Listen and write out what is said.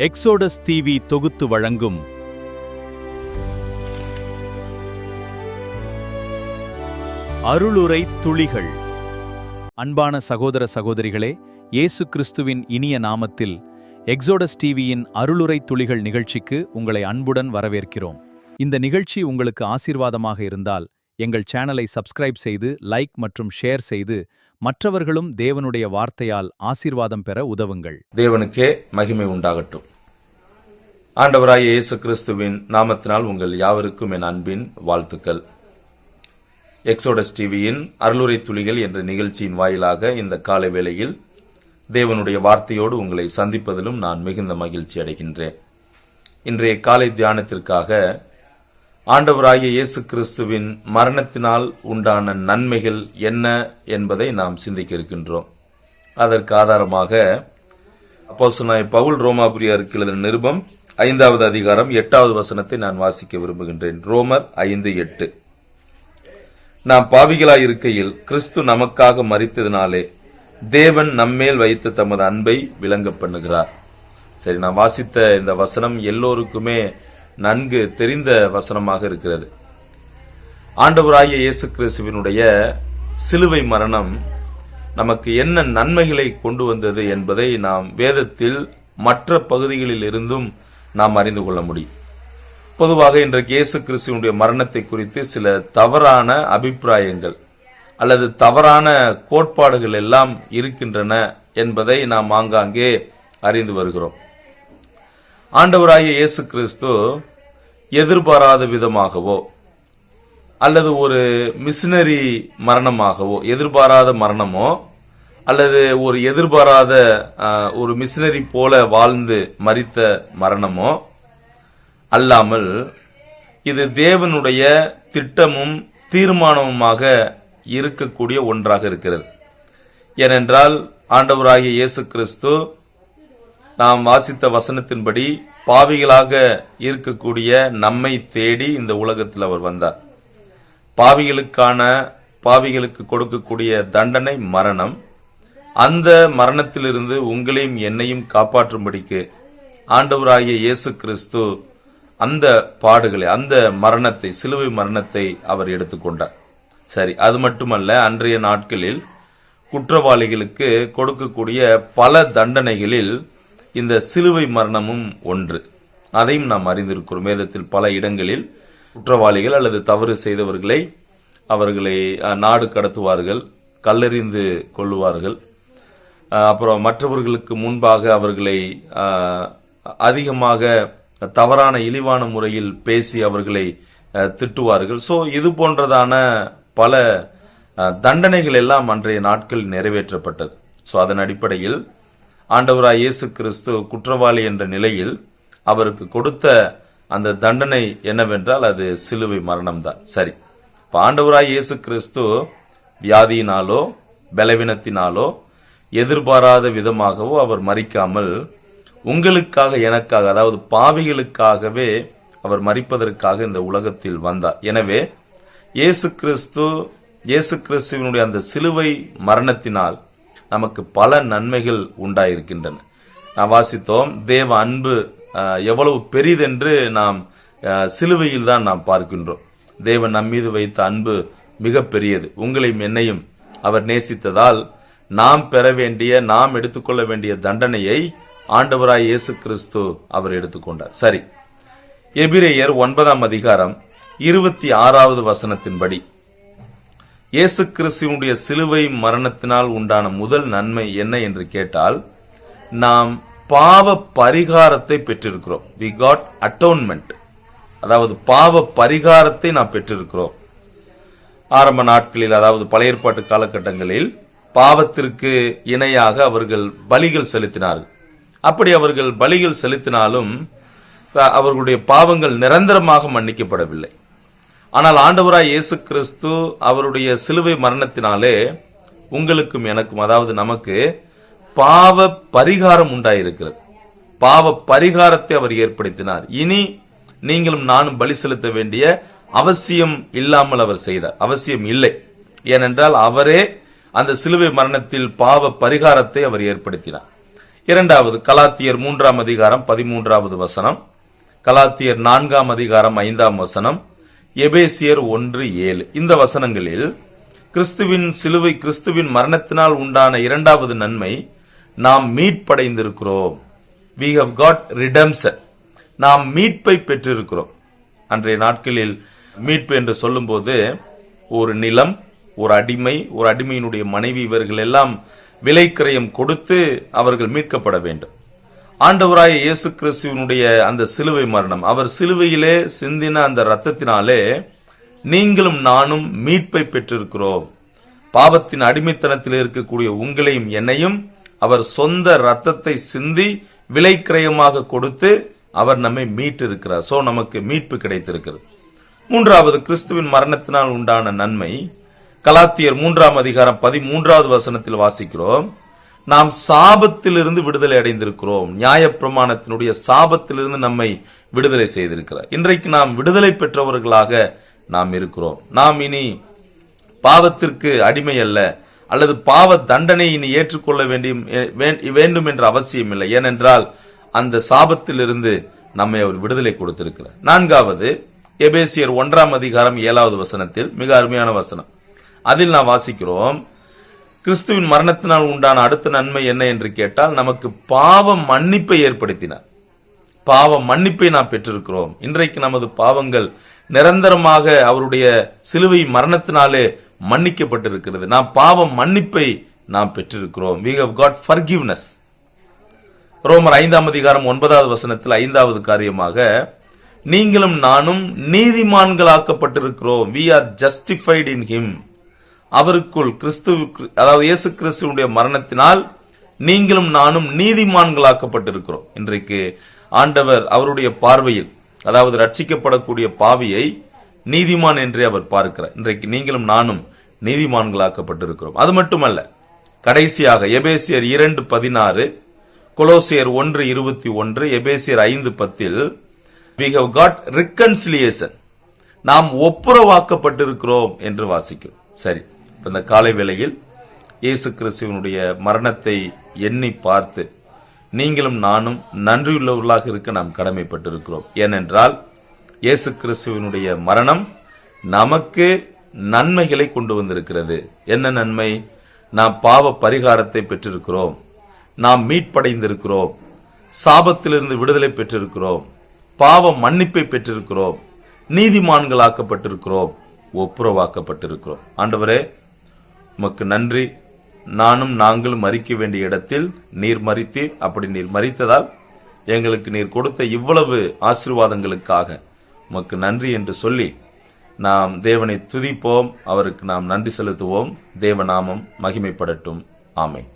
Exodus TV தொகுத்து வழங்கும் அருளுரை துளிகள். அன்பான சகோதர சகோதரிகளே, இயேசு கிறிஸ்துவின் இனிய நாமத்தில் எக்ஸோடஸ் டிவியின் அருளுரை துளிகள் நிகழ்ச்சிக்கு உங்களை அன்புடன் வரவேற்கிறோம். இந்த நிகழ்ச்சி உங்களுக்கு ஆசீர்வாதமாக இருந்தால் எங்கள் சேனலை சப்ஸ்கிரைப் செய்து லைக் மற்றும் ஷேர் செய்து மற்றவர்களும் தேவனுடைய வார்த்தையால் ஆசீர்வாதம் பெற உதவுங்கள். தேவனுக்கே மகிமை உண்டாகட்டும். ஆண்டவராகிய இயேசு கிறிஸ்துவின் நாமத்தினால் உங்கள் யாவருக்கும் என் அன்பின் வாழ்த்துக்கள். எக்ஸோடஸ் டிவியின் அருளுரை துளிகள் என்ற நிகழ்ச்சியின் வாயிலாக இந்த காலை வேளையில் தேவனுடைய வார்த்தையோடு உங்களை சந்திப்பதிலும் நான் மிகுந்த மகிழ்ச்சி அடைகின்றேன். இன்றைய காலை தியானத்திற்காக ஆண்டவராகிய இயேசு கிறிஸ்துவின் மரணத்தினால் உண்டான நன்மைகள் என்ன என்பதை நாம் சிந்திக்க இருக்கின்றோம். அதற்கு ஆதாரமாக அப்போஸ்தலனாகிய பவுல் ரோமாபுரியருக்கு எழுதின நிருபம் 5வது அதிகாரம் 8வது வசனத்தை நான் வாசிக்க விரும்புகின்றேன். ரோமர் 5:8. நாம் பாவிகளாய் இருக்கையில் கிறிஸ்து நமக்காக மரித்ததினாலே தேவன் நம்மேல் வைத்த தமது அன்பை விளங்க பண்ணுகிறார். சரி, நான் வாசித்த இந்த வசனம் எல்லோருக்குமே நன்கு தெரிந்த வசனமாக இருக்கிறது. ஆண்டவராகிய இயேசு கிறிஸ்துவினுடைய சிலுவை மரணம் நமக்கு என்ன நன்மைகளை கொண்டு வந்தது என்பதை நாம் வேதத்தில் மற்ற பகுதிகளில் இருந்தும் நாம் அறிந்து கொள்ள முடியும். பொதுவாக இன்றைக்கு இயேசு கிறிஸ்துவினுடைய மரணத்தை குறித்து சில தவறான அபிப்பிராயங்கள் அல்லது தவறான கோட்பாடுகள் எல்லாம் இருக்கின்றன என்பதை நாம் ஆங்காங்கே அறிந்து வருகிறோம். ஆண்டவராகிய இயேசு கிறிஸ்து எதிர்பாராத விதமாகவோ அல்லது ஒரு மிஷினரி மரணமாகவோ, எதிர்பாராத மரணமோ அல்லது ஒரு எதிர்பாராத ஒரு மிஷினரி போல வாழ்ந்து மரித்த மரணமோ அல்லாமல் இது தேவனுடைய திட்டமும் தீர்மானமுமாக இருக்கக்கூடிய ஒன்றாக இருக்கிறது. ஏனென்றால் ஆண்டவராகிய இயேசு கிறிஸ்து நாம் வாசித்த வசனத்தின்படி பாவிகளாக இருக்கக்கூடிய நம்மை தேடி இந்த உலகத்தில் அவர் வந்தார். பாவிகளுக்கு கொடுக்கக்கூடிய தண்டனை மரணம். அந்த மரணத்திலிருந்து உங்களையும் என்னையும் காப்பாற்றும்படிக்கு ஆண்டவராகிய இயேசு கிறிஸ்து அந்த பாடுகளை, அந்த மரணத்தை, சிலுவை மரணத்தை அவர் எடுத்துக்கொண்டார். சரி, அது மட்டுமல்ல, அன்றைய நாட்களில் குற்றவாளிகளுக்கு கொடுக்கக்கூடிய பல தண்டனைகளில் இந்த சிலுவை மரணமும் ஒன்று. அதையும் நாம் அறிந்திருக்கிறோம். வேதத்தில் பல இடங்களில் குற்றவாளிகள் அல்லது தவறு செய்தவர்களை நாடு கடத்துவார்கள், கல்லெறிந்து கொள்ளுவார்கள். அப்புறம் மற்றவர்களுக்கு முன்பாக அவர்களை அதிகமாக தவறான இழிவான முறையில் பேசி அவர்களை திட்டுவார்கள். சோ இது போன்றதான பல தண்டனைகள் எல்லாம் அன்றைய நாட்களில் நிறைவேற்றப்பட்டது. சோ அதன் அடிப்படையில் ஆண்டவராய் இயேசு கிறிஸ்து குற்றவாளி என்ற நிலையில் அவருக்கு கொடுத்த அந்த தண்டனை என்னவென்றால் அது சிலுவை மரணம் தான். சரி, இப்ப ஆண்டவராய் இயேசு கிறிஸ்து வியாதியினாலோ பலவீனத்தினாலோ எதிர்பாராத விதமாகவோ அவர் மரிக்காமல் உங்களுக்காக, எனக்காக, அதாவது பாவிகளுக்காகவே அவர் மரிப்பதற்காக இந்த உலகத்தில் வந்தார். எனவே இயேசு கிறிஸ்துவினுடைய அந்த சிலுவை மரணத்தினால் நமக்கு பல நன்மைகள் உண்டாயிருக்கின்றன. நாம் வாசித்தோம், தேவ அன்பு எவ்வளவு பெரிதென்று நாம் சிலுவையில் தான் நாம் பார்க்கின்றோம். தேவன் நம்மீது வைத்த அன்பு மிக பெரியது. உங்களையும் என்னையும் அவர் நேசித்ததால் நாம் பெற வேண்டிய, நாம் எடுத்துக்கொள்ள வேண்டிய தண்டனையை ஆண்டவராய் இயேசு கிறிஸ்து அவர் எடுத்துக்கொண்டார். சரி, எபிரேயர் 9ஆம் அதிகாரம் 26வது வசனத்தின்படி இயேசு கிறிஸ்துவினுடைய சிலுவை மரணத்தினால் உண்டான முதல் நன்மை என்ன என்று கேட்டால், நாம் பாவ பரிகாரத்தை பெற்றிருக்கிறோம். we got atonement, அதாவது பாவ பரிகாரத்தை நாம் பெற்றிருக்கிறோம். ஆரம்ப நாட்களில், அதாவது பழைய ஏற்பாட்டு காலகட்டங்களில் பாவத்திற்கு இணையாக அவர்கள் பலிகள் செலுத்தினார்கள். அப்படி அவர்கள் பலிகள் செலுத்தினாலும் அவர்களுடைய பாவங்கள் நிரந்தரமாக மன்னிக்கப்படவில்லை. ஆனால் ஆண்டவராய் இயேசு கிறிஸ்து அவருடைய சிலுவை மரணத்தினாலே உங்களுக்கும் எனக்கும், அதாவது நமக்கு பாவ பரிகாரம் உண்டாயிருக்கிறது. பாவ பரிகாரத்தை அவர் ஏற்படுத்தினார். இனி நீங்களும் நானும் பலி செலுத்த வேண்டிய அவசியம் இல்லாமல் அவர் செய்தார். அவசியம் இல்லை. ஏனென்றால் அவரே அந்த சிலுவை மரணத்தில் பாவ பரிகாரத்தை அவர் ஏற்படுத்தினார். இரண்டாவது கலாத்தியர் 3ஆம் அதிகாரம் 13வது வசனம், கலாத்தியர் 4ஆம் அதிகாரம் 5ஆம் வசனம், எபேசியர் 1:7. இந்த வசனங்களில் கிறிஸ்துவின் சிலுவை, கிறிஸ்துவின் மரணத்தினால் உண்டான இரண்டாவது நன்மை, நாம் மீட்படைந்திருக்கிறோம். We have got redemption. நாம் மீட்பை பெற்றிருக்கிறோம். அன்றைய நாட்களில் மீட்பு என்று சொல்லும்போது ஒரு நிலம், ஒரு அடிமை, ஒரு அடிமையினுடைய மனைவி, இவர்கள் எல்லாம் விலைக்கிரயம் கொடுத்து அவர்கள் மீட்கப்பட வேண்டும். ஆண்டவராய இயேசு கிறிஸ்துவினுடைய அந்த சிலுவை மரணம், அவர் சிலுவையிலே சிந்தின அந்த இரத்தத்தினாலே நீங்களும் நானும் மீட்பை பெற்றிருக்கிறோம். பாவத்தின் அடிமைத்தனத்தில் இருக்கக்கூடிய உங்களையும் என்னையும் அவர் சொந்த இரத்தத்தை சிந்தி விலைக்கிரயமாக கொடுத்து அவர் நம்மை மீட்டிருக்கிறார். சோ நமக்கு மீட்பு கிடைத்திருக்கிறது. மூன்றாவது கிறிஸ்துவின் மரணத்தினால் உண்டான நன்மை, கலாத்தியர் 3ஆம் அதிகாரம் 13வது வசனத்தில் வாசிக்கிறோம், நாம் சாபத்திலிருந்து விடுதலை அடைந்திருக்கிறோம். நியாயப்பிரமாணத்தினுடைய சாபத்திலிருந்து நம்மை விடுதலை செய்திருக்கிறார். இன்றைக்கு நாம் விடுதலை பெற்றவர்களாக நாம் இருக்கிறோம். நாம் இனி பாவத்திற்கு அடிமை அல்ல, அல்லது பாவ தண்டனை இனி ஏற்றுக்கொள்ள வேண்டும் என்ற அவசியம் இல்லை. ஏனென்றால் அந்த சாபத்திலிருந்து நம்மை அவர் விடுதலை கொடுத்திருக்கிறார். நான்காவது எபேசியர் 1ஆம் அதிகாரம் 7வது வசனத்தில் மிக அருமையான வசனம். அதில் நாம் வாசிக்கிறோம், கிறிஸ்துவின் மரணத்தினால் உண்டான அடுத்த நன்மை என்ன என்று கேட்டால், நமக்கு பாவ மன்னிப்பை ஏற்படுத்தினார். பாவ மன்னிப்பை நாம் பெற்றிருக்கிறோம். இன்றைக்கு நமது பாவங்கள் நிரந்தரமாக அவருடைய சிலுவை மரணத்தினாலே மன்னிக்கப்பட்டிருக்கிறது. நாம் பாவ மன்னிப்பை நாம் பெற்றிருக்கிறோம். We have got forgiveness. ரோமர் 5ஆம் அதிகாரம் 9வது வசனத்தில் 5வது காரியமாக, நீங்களும் நானும் நீதிமான்களாக்கப்பட்டிருக்கிறோம். We are justified in him. அவருக்குள் கிறிஸ்து, அதாவது இயேசு கிறிஸ்துவினுடைய மரணத்தினால் நீங்களும் நானும் நீதிமான்களாக்கப்பட்டிருக்கிறோம். இன்றைக்கு ஆண்டவர் அவருடைய பார்வையில், அதாவது ரட்சிக்கப்படக்கூடிய பாவியை நீதிமான் என்றே அவர் பார்க்கிறார். இன்றைக்கு நீங்களும் நானும் நீதிமான்களாக்கப்பட்டிருக்கிறோம். அது மட்டுமல்ல, கடைசியாக எபேசியர் 2:16, கொலோசியர் 1:21, எபேசியர் 5:10, we have got reconciliation. நாம் ஒப்புரவாக்கப்பட்டிருக்கிறோம் என்று வாசிக்கிறோம். சரி, இந்த காலை வேளையில் இயேசு கிறிஸ்துவினுடைய மரணத்தை எண்ணி பார்த்து நீங்களும் நானும் நன்றியுள்ளவர்களாக இருக்க நாம் கடமைப்பட்டிருக்கிறோம். ஏனென்றால் இயேசு கிறிஸ்துவினுடைய மரணம் நமக்கு நன்மைகளை கொண்டு வந்திருக்கிறது. என்ன நன்மை? நாம் பாவ பரிகாரத்தை பெற்றிருக்கிறோம், நாம் மீட்படைந்திருக்கிறோம், சாபத்திலிருந்து விடுதலை பெற்றிருக்கிறோம், பாவ மன்னிப்பை பெற்றிருக்கிறோம், நீதிமான்களாக்கப்பட்டிருக்கிறோம், ஒப்புரவாக்கப்பட்டிருக்கிறோம். ஆண்டவரே, உமக்கு நன்றி. நாங்களும் மரிக்க வேண்டிய இடத்தில் நீர் மரித்தீர். அப்படி நீர் மரித்ததால் எங்களுக்கு நீர் கொடுத்த இவ்வளவு ஆசீர்வாதங்களுக்காக உமக்கு நன்றி என்று சொல்லி நாம் தேவனை துதிப்போம், அவருக்கு நாம் நன்றி செலுத்துவோம். தேவநாமம் மகிமைப்படட்டும். ஆமென்.